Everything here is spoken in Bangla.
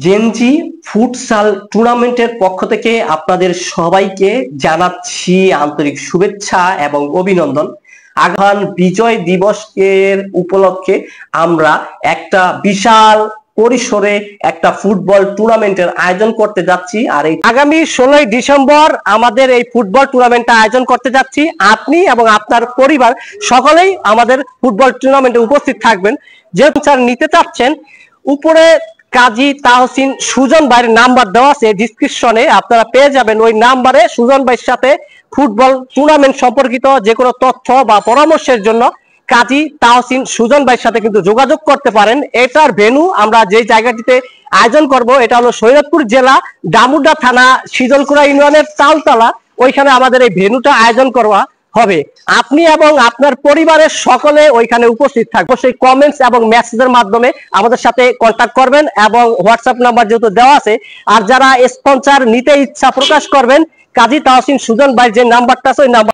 জেনজি ফুটসাল টুর্নামেন্টের পক্ষ থেকে আপনাদের সবাইকে জানাচ্ছি আন্তরিক শুভেচ্ছা এবং অভিনন্দন। আগামী বিজয় দিবসের উপলক্ষে আমরা একটা বিশাল পরিসরে একটা ফুটবল টুর্নামেন্টের আয়োজন করতে যাচ্ছি। আর এই আগামী 16ই ডিসেম্বর আমাদের এই ফুটবল টুর্নামেন্টটা আয়োজন করতে যাচ্ছি। আপনি এবং আপনার পরিবার সকলেই আমাদের ফুটবল টুর্নামেন্টে উপস্থিত থাকবেন। যে স্যার নিতে চাচ্ছেন, উপরে কাজী তাহসিন সুজন ভাইয়ের নাম্বার দেওয়া আছে ডিসক্রিপশনে, আপনারা পেয়ে যাবেন। ওই নাম্বারে সুজন ভাইয়ের সাথে ফুটবল টুর্নামেন্ট সম্পর্কিত যে কোনো তথ্য বা পরামর্শের জন্য কাজী তাহসিন সুজন ভাইয়ের সাথে কিন্তু যোগাযোগ করতে পারেন। এটার ভেন্যু আমরা যে জায়গাটিতে আয়োজন করব এটা হলো শরীয়তপুর জেলা ডামুড্ডা থানা শীতলকুড়া ইউনিয়নের তালতলা। ওইখানে আমাদের এই ভেন্যুটা আয়োজন করা হবে। আপনি এবং আপনার পরিবারের সকলে ওইখানে উপস্থিত থাকবে। সেই কমেন্টস এবং মেসেজের মাধ্যমে আমাদের সাথে কন্ট্যাক্ট করবেন এবং হোয়াটসঅ্যাপ নাম্বার যেহেতু দেওয়া আছে। আর যারা স্পন্সর নিতে ইচ্ছা প্রকাশ করবেন, কাজী তাহসিন সুজন ভাই যে নাম্বারটা আছে ওই নাম্বার